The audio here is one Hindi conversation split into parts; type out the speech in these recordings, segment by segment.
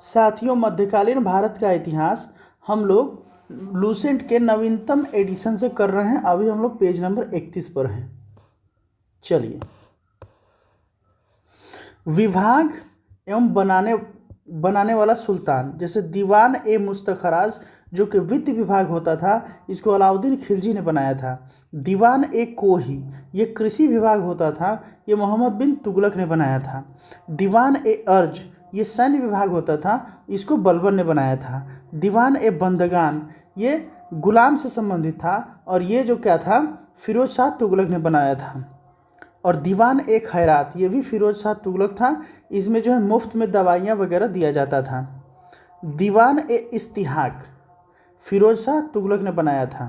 साथियों, मध्यकालीन भारत का इतिहास हम लोग लूसेंट के नवीनतम एडिशन से कर रहे हैं। अभी हम लोग पेज नंबर 31 पर हैं। चलिए, विभाग एवं बनाने वाला सुल्तान, जैसे दीवान ए मुस्तखराज जो कि वित्त विभाग होता था, इसको अलाउद्दीन खिलजी ने बनाया था। दीवान ए कोही ये कृषि विभाग होता था, ये मोहम्मद बिन तुगलक ने बनाया था। दीवान ए अर्ज ये सैन्य विभाग होता था, इसको बलबन ने बनाया था। दीवान ए बंदगान ये गुलाम से संबंधित था, और ये जो क्या था, फिरोज शाह तुगलक ने बनाया था। और दीवान ए खैरात ये भी फिरोज शाह तुगलक था, इसमें जो है मुफ्त में दवाइयाँ वगैरह दिया जाता था। दीवान ए इस्तिहाक फिरोज शाह तुगलक ने बनाया था,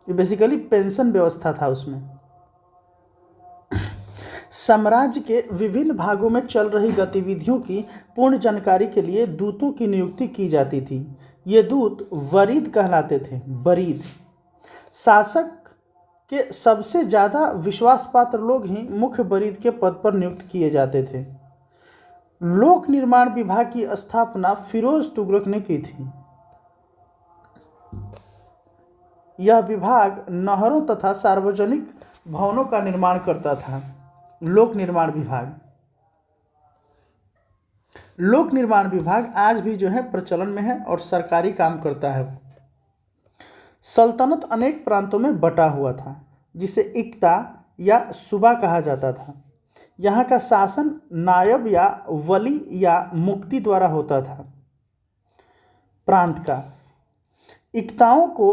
ये बेसिकली पेंशन व्यवस्था था उसमें। साम्राज्य के विभिन्न भागों में चल रही गतिविधियों की पूर्ण जानकारी के लिए दूतों की नियुक्ति की जाती थी। ये दूत वरीद कहलाते थे। वरीद शासक के सबसे ज़्यादा विश्वास पात्र लोग ही मुख्य वरीद के पद पर नियुक्त किए जाते थे। लोक निर्माण विभाग की स्थापना फिरोज तुगलक ने की थी। यह विभाग नहरों तथा सार्वजनिक भवनों का निर्माण करता था। लोक निर्माण विभाग आज भी जो है प्रचलन में है और सरकारी काम करता है। सल्तनत अनेक प्रांतों में बटा हुआ था, जिसे इक्ता या सूबा कहा जाता था। यहाँ का शासन नायब या वली या मुक्ति द्वारा होता था। प्रांत का इक्ताओं को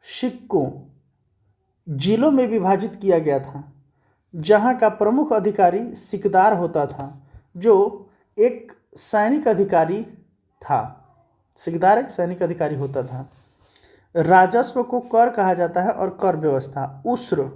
सिक्कों जिलों में विभाजित किया गया था, जहाँ का प्रमुख अधिकारी सिकदार होता था, जो एक सैनिक अधिकारी था। सिकदार एक सैनिक अधिकारी होता था। राजस्व को कर कहा जाता है और कर व्यवस्था। उस्र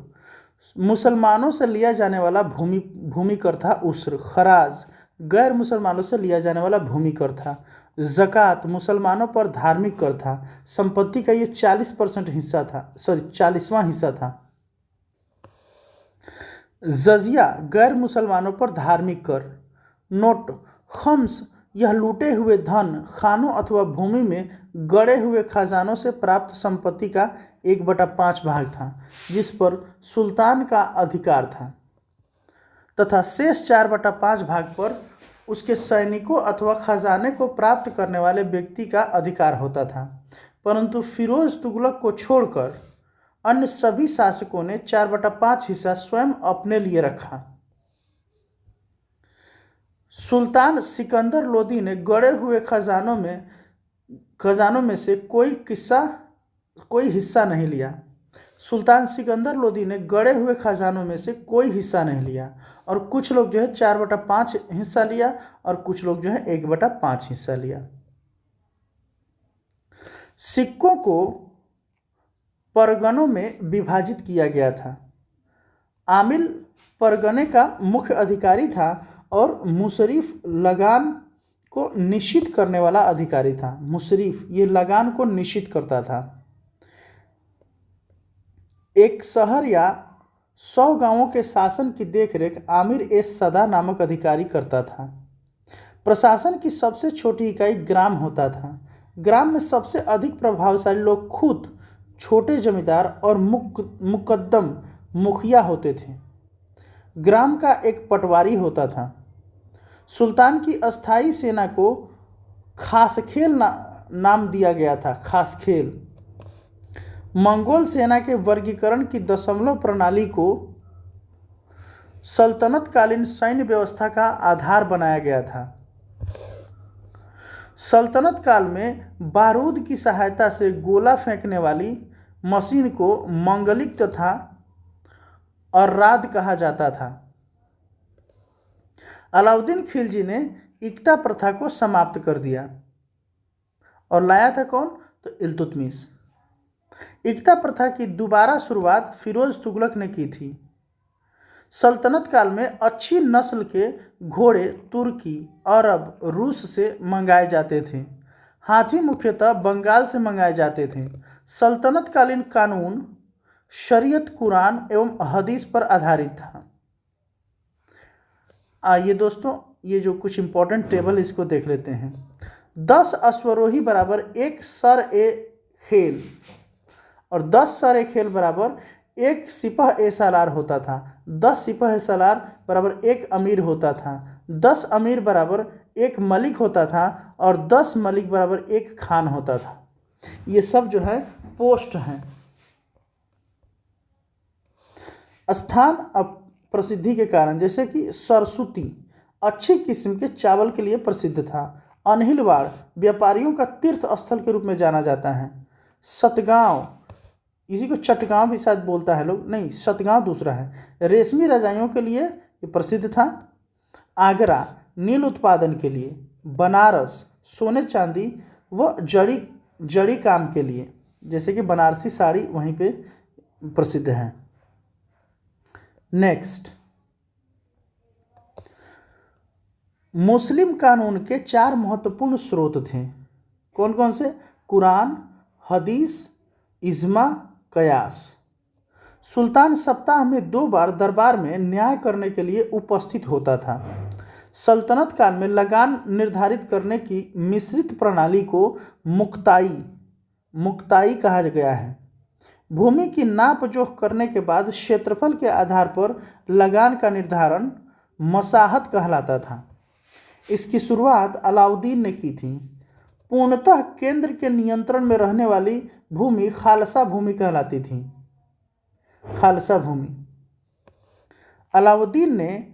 मुसलमानों से लिया जाने वाला भूमि कर था। उस्र खराज गैर मुसलमानों से लिया जाने वाला भूमि कर था। ज़कात मुसलमानों पर धार्मिक कर था। संपत्ति का ये 40% हिस्सा था, 40वां हिस्सा था। जजिया गैर मुसलमानों पर धार्मिक कर। नोट खम्स यह लूटे हुए धन खानों अथवा भूमि में गड़े हुए खजानों से प्राप्त संपत्ति का 1/5 भाग था, जिस पर सुल्तान का अधिकार था, तथा शेष 4/5 भाग पर उसके सैनिकों अथवा खजाने को प्राप्त करने वाले व्यक्ति का अधिकार होता था। परंतु फिरोज तुगलक को छोड़कर अन्य सभी शासकों ने 4/5 हिस्सा स्वयं अपने लिए रखा। सुल्तान सिकंदर लोदी ने गड़े हुए खजानों में से कोई हिस्सा नहीं लिया। सुल्तान सिकंदर लोदी ने गड़े हुए खजानों में से कोई हिस्सा नहीं लिया, और कुछ लोग जो है 4/5 हिस्सा लिया और कुछ लोग जो है 1/5 हिस्सा लिया। सिक्कों को परगनों में विभाजित किया गया था। आमिल परगने का मुख्य अधिकारी था और मुशरीफ लगान को निश्चित करने वाला अधिकारी था। मुशरीफ ये लगान को निश्चित करता था। एक शहर या 100 गांवों के शासन की देखरेख आमिर ए सदा नामक अधिकारी करता था। प्रशासन की सबसे छोटी इकाई ग्राम होता था। ग्राम में सबसे अधिक प्रभावशाली लोग खुद छोटे जमींदार और मुकद्दम मुखिया होते थे। ग्राम का एक पटवारी होता था। सुल्तान की अस्थाई सेना को खासखेल नाम दिया गया था। खासखेल मंगोल सेना के वर्गीकरण की दशमलव प्रणाली को सल्तनतकालीन सैन्य व्यवस्था का आधार बनाया गया था। सल्तनत काल में बारूद की सहायता से गोला फेंकने वाली मशीन को मंगलिक तथा अर्राद कहा जाता था। अलाउद्दीन खिलजी ने इक्ता प्रथा को समाप्त कर दिया और लाया था कौन, तो इल्तुतमिश। इक्ता प्रथा की दोबारा शुरुआत फिरोज तुगलक ने की थी। सल्तनत काल में अच्छी नस्ल के घोड़े तुर्की, अरब, रूस से मंगाए जाते थे। हाथी मुख्यतः बंगाल से मंगाए जाते थे। सल्तनतकालीन कानून शरीयत, कुरान एवं हदीस पर आधारित था। आइए दोस्तों, ये जो कुछ इंपॉर्टेंट टेबल इसको देख लेते हैं। 10 अश्वरोही बराबर 1 सर ए खेल और 10 सर ए खेल बराबर 1 सिपह ए सालार होता था। 10 सिपह ए सालार बराबर 1 अमीर होता था। 10 अमीर बराबर 1 मलिक होता था और 10 मलिक बराबर 1 खान होता था। ये सब जो है पोस्ट हैं। स्थान प्रसिद्धि के कारण, जैसे कि सरस्वती अच्छी किस्म के चावल के लिए प्रसिद्ध था। अनहिलवाड़ व्यापारियों का तीर्थ स्थल के रूप में जाना जाता है। सतगांव, इसी को चटगांव भी शायद बोलता है लोग, नहीं सतगांव दूसरा है, रेशमी रजाइयों के लिए ये प्रसिद्ध था। आगरा नील उत्पादन के लिए। बनारस सोने चांदी व जड़ी काम के लिए, जैसे कि बनारसी साड़ी वहीं पे प्रसिद्ध है। नेक्स्ट, मुस्लिम कानून के 4 महत्वपूर्ण स्रोत थे। कौन कौन से? कुरान, हदीस, इज्मा, कयास। सुल्तान सप्ताह में 2 बार दरबार में न्याय करने के लिए उपस्थित होता था। सल्तनत काल में लगान निर्धारित करने की मिश्रित प्रणाली को मुक्ताई कहा गया है। भूमि की नाप जोख करने के बाद क्षेत्रफल के आधार पर लगान का निर्धारण मसाहत कहलाता था। इसकी शुरुआत अलाउद्दीन ने की थी। पूर्णतः केंद्र के नियंत्रण में रहने वाली भूमि खालसा भूमि कहलाती थी। खालसा भूमि। अलाउद्दीन ने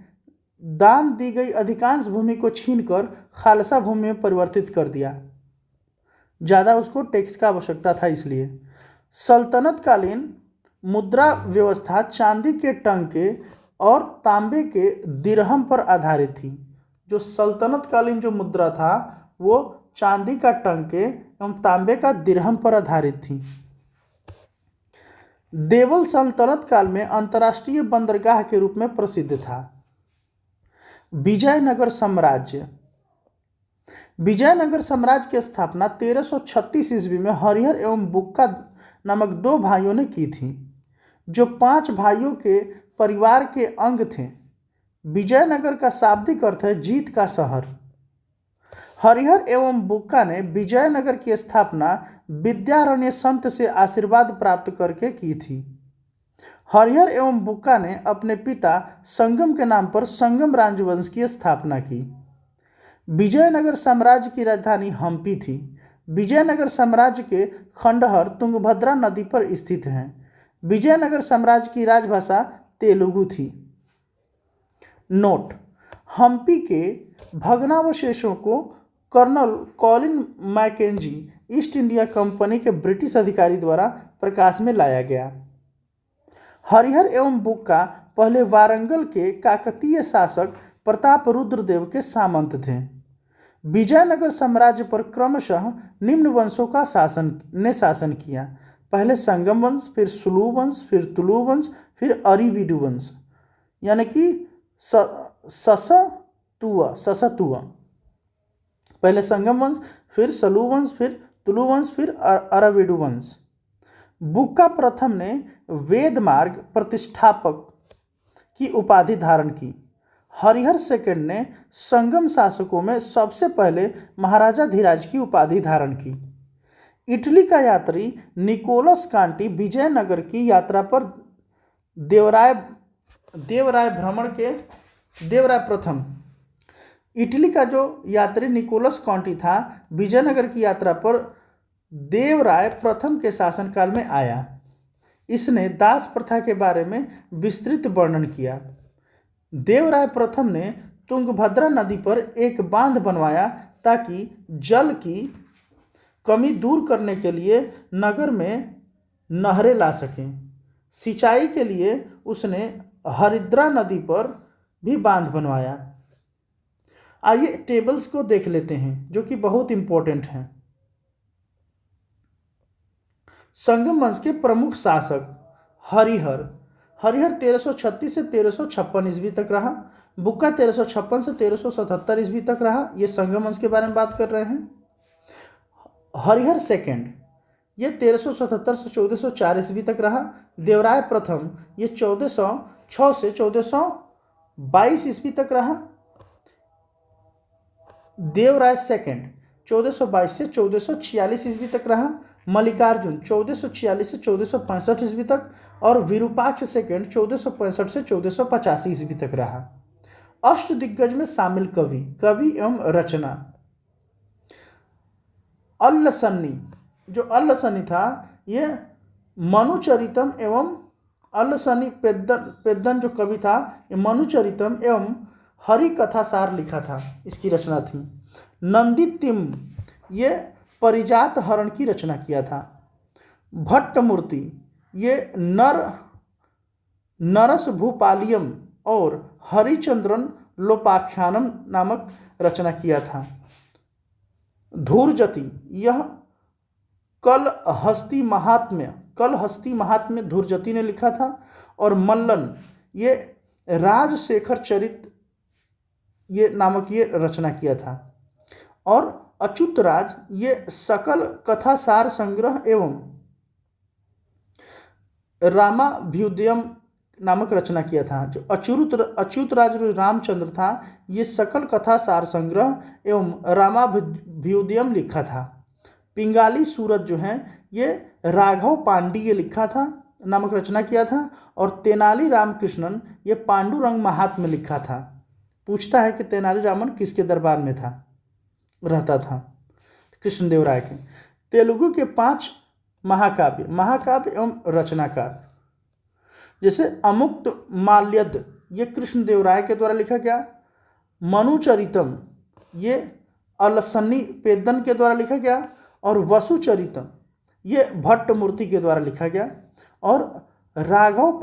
दान दी गई अधिकांश भूमि को छीनकर खालसा भूमि में परिवर्तित कर दिया। ज़्यादा उसको टैक्स का आवश्यकता था इसलिए। सल्तनत कालीन मुद्रा व्यवस्था चांदी के टंके और तांबे के दिरहम पर आधारित थी। जो सल्तनत कालीन जो मुद्रा था वो चांदी का टंके एवं तांबे का दिरहम पर आधारित थी। देवल सल्तनत काल में अंतर्राष्ट्रीय बंदरगाह के रूप में प्रसिद्ध था। विजयनगर साम्राज्य। विजयनगर साम्राज्य की स्थापना 1336 ईस्वी में हरिहर एवं बुक्का नामक 2 भाइयों ने की थी, जो 5 भाइयों के परिवार के अंग थे। विजयनगर का शाब्दिक अर्थ है जीत का शहर। हरिहर एवं बुक्का ने विजयनगर की स्थापना विद्यारण्य संत से आशीर्वाद प्राप्त करके की थी। हरिहर एवं बुक्का ने अपने पिता संगम के नाम पर संगम राजवंश की स्थापना की। विजयनगर साम्राज्य की राजधानी हम्पी थी। विजयनगर साम्राज्य के खंडहर तुंगभद्रा नदी पर स्थित हैं। विजयनगर साम्राज्य की राजभाषा तेलुगु थी। नोट: हम्पी के भग्नावशेषों को colonel Colin Mackenzie East India Company के ब्रिटिश अधिकारी द्वारा प्रकाश में लाया गया। हरिहर एवं बुक्का पहले वारंगल के काकतीय शासक प्रताप रुद्रदेव के सामंत थे। विजयनगर साम्राज्य पर क्रमशः निम्न वंशों का शासन किया। पहले संगम वंश, फिर सुलू वंश, फिर तुलु वंश, फिर अरिविडु वंश, यानी कि ससतुआ। पहले संगम वंश, फिर सलू वंश, फिर तुलु वंश, फिर अराविडु वंश। बुक्का प्रथम ने वेद मार्ग प्रतिष्ठापक की उपाधि धारण की। हरिहर सेकंड ने संगम शासकों में सबसे पहले महाराजा धीराज की उपाधि धारण की। इटली का यात्री निकोलस कांटी विजयनगर की यात्रा पर देवराय प्रथम। इटली का जो यात्री निकोलस कांटी था विजयनगर की यात्रा पर देवराय प्रथम के शासनकाल में आया। इसने दास प्रथा के बारे में विस्तृत वर्णन किया। देवराय प्रथम ने तुंगभद्रा नदी पर एक बांध बनवाया ताकि जल की कमी दूर करने के लिए नगर में नहरें ला सकें। सिंचाई के लिए उसने हरिद्रा नदी पर भी बांध बनवाया। आइए टेबल्स को देख लेते हैं जो कि बहुत इंपॉर्टेंट हैं। संगम वंश के प्रमुख शासक हरिहर 1336 से 1356 ईस्वी तक रहा। बुक्का 1356 से 1377 ईस्वी तक रहा। ये संगम वंश के बारे में बात कर रहे हैं। हरिहर सेकंड ये 1377 से 1404 ईस्वी तक रहा। देवराय प्रथम ये 1406 से 1422 ईस्वी तक रहा। देवराय सेकंड 1422 से 1446 ईस्वी तक रहा। मल्लिकार्जुन 1446 से 1465 ईस्वी तक और विरूपाक्ष सेकंड 1465 से 1485 ईस्वी तक रहा। अष्टदिग्गज में शामिल कवि एवं रचना। अल्लसन्नी, जो अल्लसन्नी था ये मनुचरितम एवं अल्लसन्नी पेद्दन जो कवि था ये मनुचरितम एवं हरि कथासार लिखा था, इसकी रचना थी। नंदितिम ये परिजात हरण की रचना किया था। भट्टमूर्ति ये नरस भूपालियम और हरिचंद्रन लोपाख्यानम नामक रचना किया था। धूर्जति यह कलहस्ती महात्म्य धूर्जति ने लिखा था। और मल्लन ये राजशेखर चरित ये नामक ये रचना किया था। और अच्युतराज ये सकल कथासार संग्रह एवं रामाभ्युदयम नामक रचना किया था। जो अच्युतराज रामचंद्र था ये सकल कथासार संग्रह एवं रामाभ्युदयम लिखा था। पिंगाली सूरत जो है ये राघव पांडिय लिखा था नामक रचना किया था। और तेनाली रामकृष्णन ये पांडुरंग महात्म्य लिखा था। पूछता है कि तेनाली रामन किसके दरबार में था, रहता था? कृष्णदेवराय के। तेलुगु के 5 महाकाव्य एवं रचनाकार, जैसे अमुक्त माल्यद ये कृष्णदेवराय के द्वारा लिखा गया। मनुचरितम ये अल्लसन्नी पेद्दन के द्वारा लिखा गया। और वसुचरितम ये भट्टमूर्ति के द्वारा लिखा गया। और राघव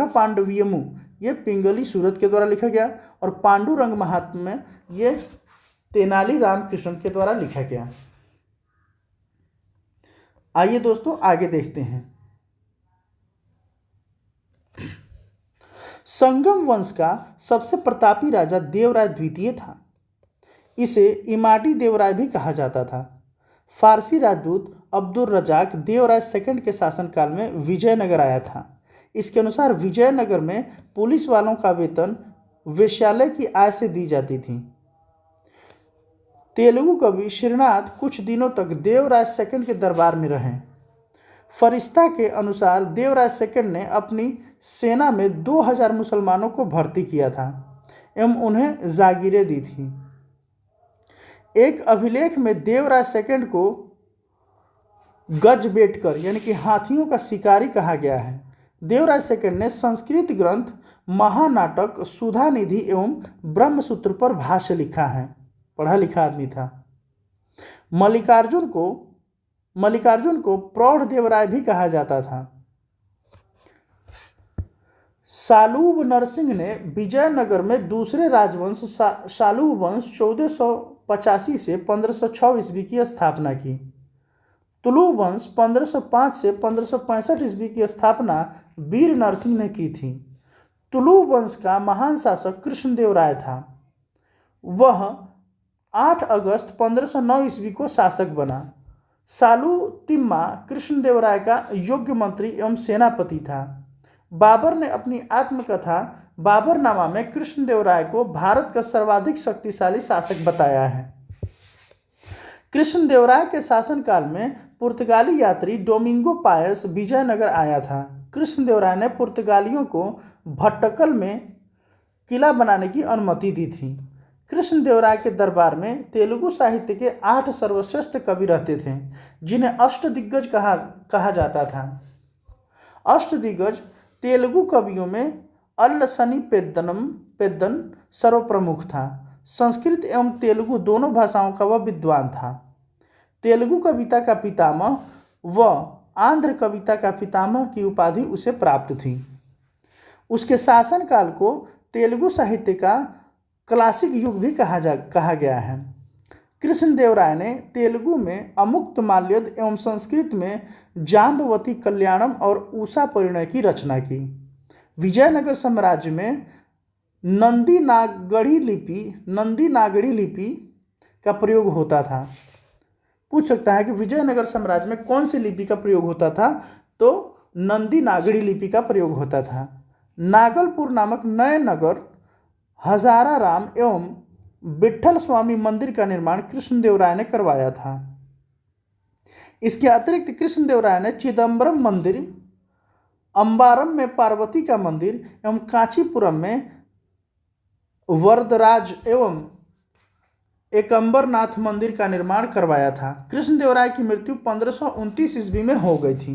पांडवीयमु ये पिंगली सूरत के द्वारा लिखा गया। और पांडुरंग महात्म्य ये तेनाली रामकृष्ण के द्वारा लिखा गया। आइए दोस्तों आगे देखते हैं। संगम वंश का सबसे प्रतापी राजा देवराय द्वितीय था। इसे इमाडी देवराय भी कहा जाता था। फारसी राजदूत अब्दुल रजाक देवराय सेकंड के शासनकाल में विजयनगर आया था। इसके अनुसार विजयनगर में पुलिस वालों का वेतन वेश्यालय की आय से दी जाती थी। तेलुगु कवि श्रीनाथ कुछ दिनों तक देवराय सेकंड के दरबार में रहे। फरिश्ता के अनुसार देवराय सेकंड ने अपनी सेना में 2000 मुसलमानों को भर्ती किया था एवं उन्हें जागीरें दी थी। एक अभिलेख में देवराय सेकंड को गजबेटकर यानी कि हाथियों का शिकारी कहा गया है। देवराय सेकंड ने संस्कृत ग्रंथ महानाटक सुधा निधि एवं ब्रह्मसूत्र पर भाष्य लिखा है, पढ़ा लिखा आदमी था। मल्लिकार्जुन को प्रौढ़ देवराय भी कहा जाता था। सालूब नरसिंह ने विजयनगर में दूसरे राजवंश सालूब वंश 1485 से 1506 ईस्वी की स्थापना की। तुलु वंश 1505 से 1565 ईस्वी की स्थापना वीर नरसिंह ने की थी। तुलु वंश का महान शासक कृष्णदेवराय था। वह 8 अगस्त 1509 ईस्वी को शासक बना। सालू तिम्मा कृष्णदेवराय का योग्य मंत्री एवं सेनापति था। बाबर ने अपनी आत्मकथा बाबरनामा में कृष्णदेवराय को भारत का सर्वाधिक शक्तिशाली शासक बताया है। कृष्णदेवराय के शासनकाल में पुर्तगाली यात्री डोमिंगो पायस विजयनगर आया था। कृष्णदेवराय ने पुर्तगालियों को भट्टकल में किला बनाने की अनुमति दी थी। कृष्णदेवराय के दरबार में तेलुगु साहित्य के 8 सर्वश्रेष्ठ कवि रहते थे, जिन्हें अष्टदिग्गज कहा जाता था। अष्टदिग्गज तेलुगु कवियों में अल्लसनी पेद्दन सर्वप्रमुख था। संस्कृत एवं तेलुगु दोनों भाषाओं का वह विद्वान था। तेलुगु कविता का पितामह व आंध्र कविता का पितामह की उपाधि उसे प्राप्त थी। उसके शासनकाल को तेलुगु साहित्य का क्लासिक युग भी कहा गया है। कृष्णदेवराय ने तेलुगु में अमुक्त माल्यद एवं संस्कृत में जाम्बवती कल्याणम और उषा परिणय की रचना की। विजयनगर साम्राज्य में नंदी नागरी लिपि का प्रयोग होता था। पूछ सकता है कि विजयनगर साम्राज्य में कौन सी लिपि का प्रयोग होता था, तो नंदी नागरी लिपि का प्रयोग होता था। नागलपुर नामक नए नगर हजाराराम एवं विट्ठल स्वामी मंदिर का निर्माण कृष्णदेवराय ने करवाया था। इसके अतिरिक्त कृष्णदेवराय ने चिदम्बरम मंदिर, अंबारम में पार्वती का मंदिर एवं कांचीपुरम में वरदराज एवं एकम्बरनाथ मंदिर का निर्माण करवाया था। कृष्णदेवराय की मृत्यु 1529 ईस्वी में हो गई थी।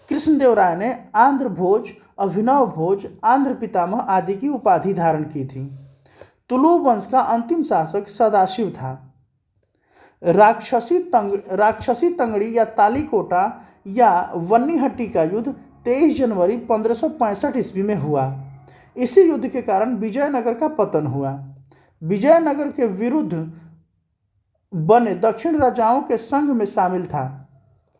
कृष्णदेवराय ने आंध्र भोज, अभिनव भोज, आंध्र पितामह आदि की उपाधि धारण की थी। तुलु वंश का अंतिम शासक सदाशिव था। राक्षसी तंगड़ी या तालीकोटा या वन्नीहट्टी का युद्ध 23 जनवरी 1565 ईस्वी में हुआ। इसी युद्ध के कारण विजयनगर का पतन हुआ। विजयनगर के विरुद्ध बने दक्षिण राजाओं के संघ में शामिल था।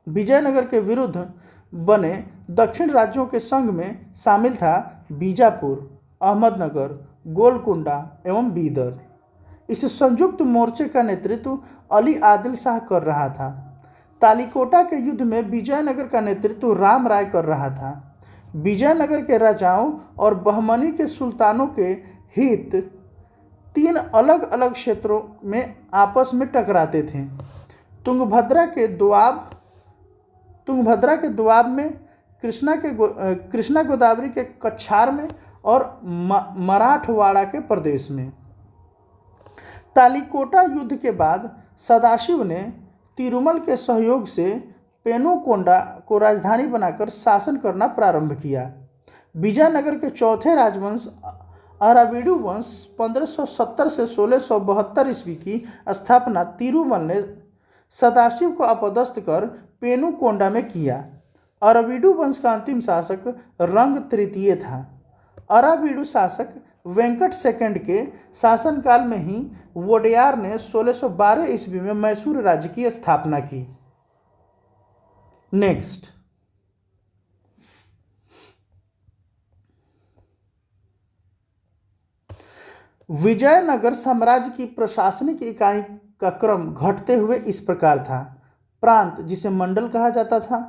विजयनगर के विरुद्ध बने दक्षिण राज्यों के संघ में शामिल था बीजापुर, अहमदनगर, गोलकुंडा एवं बीदर। इस संयुक्त मोर्चे का नेतृत्व अली आदिल शाह कर रहा था। तालीकोटा के युद्ध में विजयनगर का नेतृत्व राम राय कर रहा था। विजयनगर के राजाओं और बहमनी के सुल्तानों के हित 3 अलग अलग क्षेत्रों में आपस में टकराते थे। तुंगभद्रा के दोआब में, कृष्णा गोदावरी के कछार में और मराठवाड़ा के प्रदेश में। तालीकोटा युद्ध के बाद सदाशिव ने तिरुमल के सहयोग से पेनुकोंडा को राजधानी बनाकर शासन करना प्रारंभ किया। विजयनगर के चौथे राजवंश अराविडु वंश 1570 से 1672 ईस्वी की स्थापना तिरुमल ने सदाशिव को अपदस्थ कर पेनुकोंडा में किया। अराविडु वंश का अंतिम शासक रंग तृतीय था। अराविडु शासक वेंकट सेकंड के शासनकाल में ही वोडेयार ने 1612 ईस्वी में मैसूर राज्य की स्थापना की। नेक्स्ट, विजयनगर साम्राज्य की प्रशासनिक इकाई का क्रम घटते हुए इस प्रकार था। प्रांत, जिसे मंडल कहा जाता था।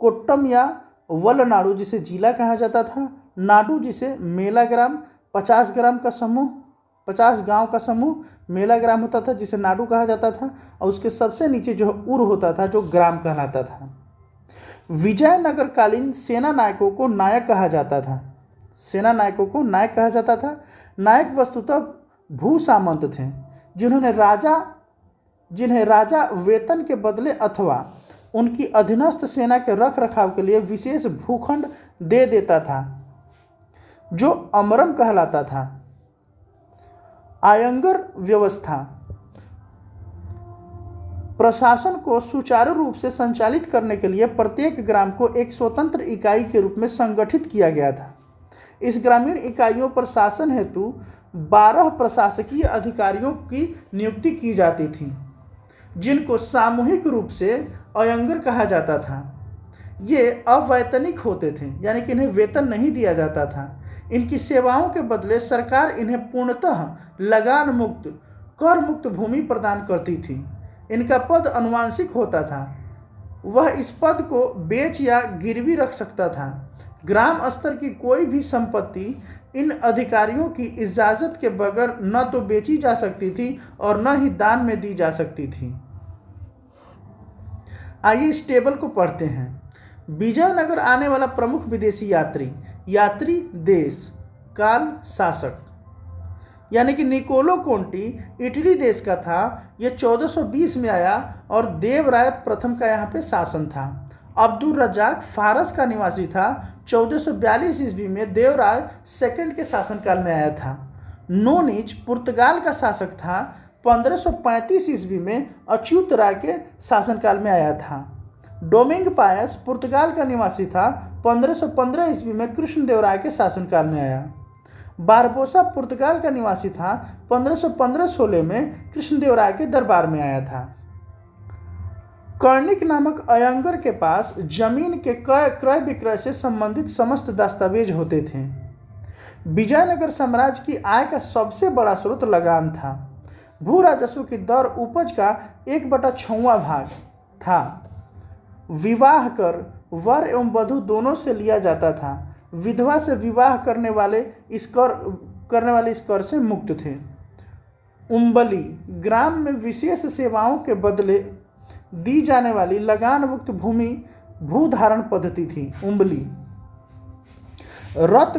कोट्टम या वलनाडु, जिसे जिला कहा जाता था। नाडु, जिसे मेला ग्राम 50 गांव का समूह मेला ग्राम होता था, जिसे नाडु कहा जाता था। और उसके सबसे नीचे जो उर होता था, जो ग्राम कहलाता था। विजयनगर कालीन सेना नायकों को नायक कहा जाता था। नायक वस्तुतः भू सामंत थे, जिन्हें राजा वेतन के बदले अथवा उनकी अधीनस्थ सेना के रख रखाव के लिए विशेष भूखंड दे देता था, जो अमरम कहलाता था। आयंगर व्यवस्था प्रशासन को सुचारू रूप से संचालित करने के लिए प्रत्येक ग्राम को एक स्वतंत्र इकाई के रूप में संगठित किया गया था। इस ग्रामीण इकाइयों पर शासन हेतु 12 प्रशासकीय अधिकारियों की नियुक्ति की जाती थी, जिनको सामूहिक रूप से अयंगर कहा जाता था। ये अवैतनिक होते थे, यानी कि इन्हें वेतन नहीं दिया जाता था। इनकी सेवाओं के बदले सरकार इन्हें पूर्णतः लगान मुक्त, कर मुक्त भूमि प्रदान करती थी। इनका पद अनुवांशिक होता था। वह इस पद को बेच या गिरवी रख सकता था। ग्राम स्तर की कोई भी संपत्ति इन अधिकारियों की इजाज़त के बगैर न तो बेची जा सकती थी और न ही दान में दी जा सकती थी। आइए इस टेबल को पढ़ते हैं। विजयनगर आने वाला प्रमुख विदेशी यात्री देश, काल, शासक, यानी कि निकोलो कोंटी इटली देश का था। यह 1420 में आया और देवराय प्रथम का यहाँ पे शासन था। अब्दुल रजाक फारस का निवासी था। 1442 ईस्वी में देवराय सेकंड के शासनकाल में आया था। नोनिज पुर्तगाल का शासक था। 1535 ईस्वी में अच्युत राय के शासनकाल में आया था। डोमिंग पायस पुर्तगाल का निवासी था। 1515 ईस्वी में कृष्णदेवराय के शासनकाल में आया। बारबोसा पुर्तगाल का निवासी था। 1515-16 में कृष्णदेवराय के दरबार में आया था। कर्णिक नामक अयंगर के पास जमीन के क्रय विक्रय से संबंधित समस्त दस्तावेज होते थे। विजयनगर साम्राज्य की आय का सबसे बड़ा स्रोत लगान था। भू राजस्व की दर उपज का 1/6वां भाग था। विवाह कर वर एवं वधू दोनों से लिया जाता था। विधवा से विवाह करने वाले इस कर से मुक्त थे। उम्बली ग्राम में विशेष सेवाओं के बदले दी जाने वाली लगान मुक्त भूमि भूधारण पद्धति थी। उम्बली। रत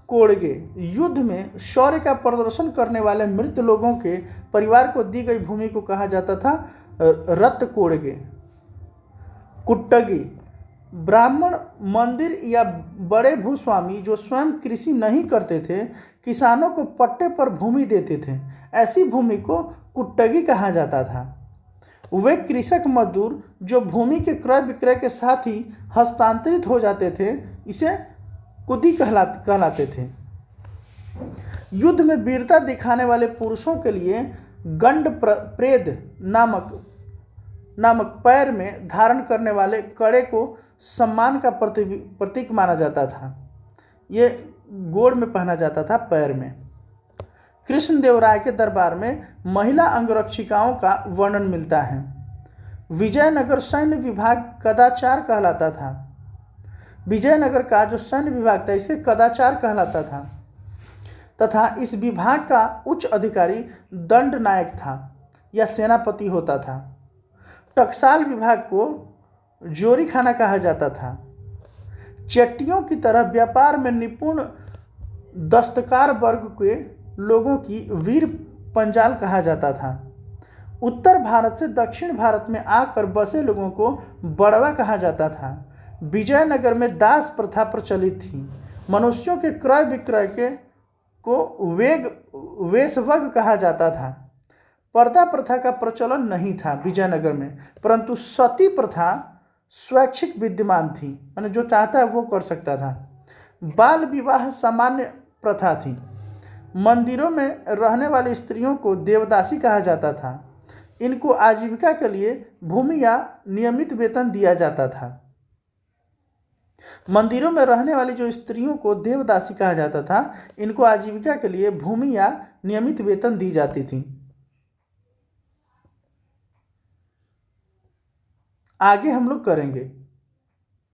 कोड़गे युद्ध में शौर्य का प्रदर्शन करने वाले मृत लोगों के परिवार को दी गई भूमि को कहा जाता था रत कोड़गे। कुट्टगी ब्राह्मण मंदिर या बड़े भूस्वामी जो स्वयं कृषि नहीं करते थे किसानों को पट्टे पर भूमि देते थे, ऐसी भूमि को कुट्टगी कहा जाता था। वे कृषक मजदूर जो भूमि के क्रय विक्रय के साथ ही हस्तांतरित हो जाते थे इसे कुदी कहलाते थे। युद्ध में वीरता दिखाने वाले पुरुषों के लिए गंड प्रेद नामक पैर में धारण करने वाले कड़े को सम्मान का प्रतीक माना जाता था। ये गोड़ में पहना जाता था, पैर में। कृष्णदेवराय के दरबार में महिला अंगरक्षिकाओं का वर्णन मिलता है। विजयनगर सैन्य विभाग कदाचार कहलाता था। विजयनगर का जो सैन्य विभाग था इसे कदाचार कहलाता था तथा इस विभाग का उच्च अधिकारी दंड नायक था या सेनापति होता था। टकसाल विभाग को जोरी खाना कहा जाता था। चट्टियों की तरह व्यापार में निपुण दस्तकार वर्ग के लोगों की वीर पंजाल कहा जाता था। उत्तर भारत से दक्षिण भारत में आकर बसे लोगों को बड़वा कहा जाता था। विजयनगर में दास प्रथा प्रचलित थी। मनुष्यों के क्रय विक्रय को वेश्यवर्ग कहा जाता था। पर्दा प्रथा का प्रचलन नहीं था विजयनगर में, परंतु सती प्रथा स्वैच्छिक विद्यमान थी, यानी जो चाहता है वो कर सकता था। बाल विवाह सामान्य प्रथा थी। मंदिरों में रहने वाली स्त्रियों को देवदासी कहा जाता था। इनको आजीविका के लिए भूमि या नियमित वेतन दिया जाता था। मंदिरों में रहने वाली जो स्त्रियों को देवदासी कहा जाता था, इनको आजीविका के लिए भूमि या नियमित वेतन दी जाती थी। आगे हम लोग करेंगे।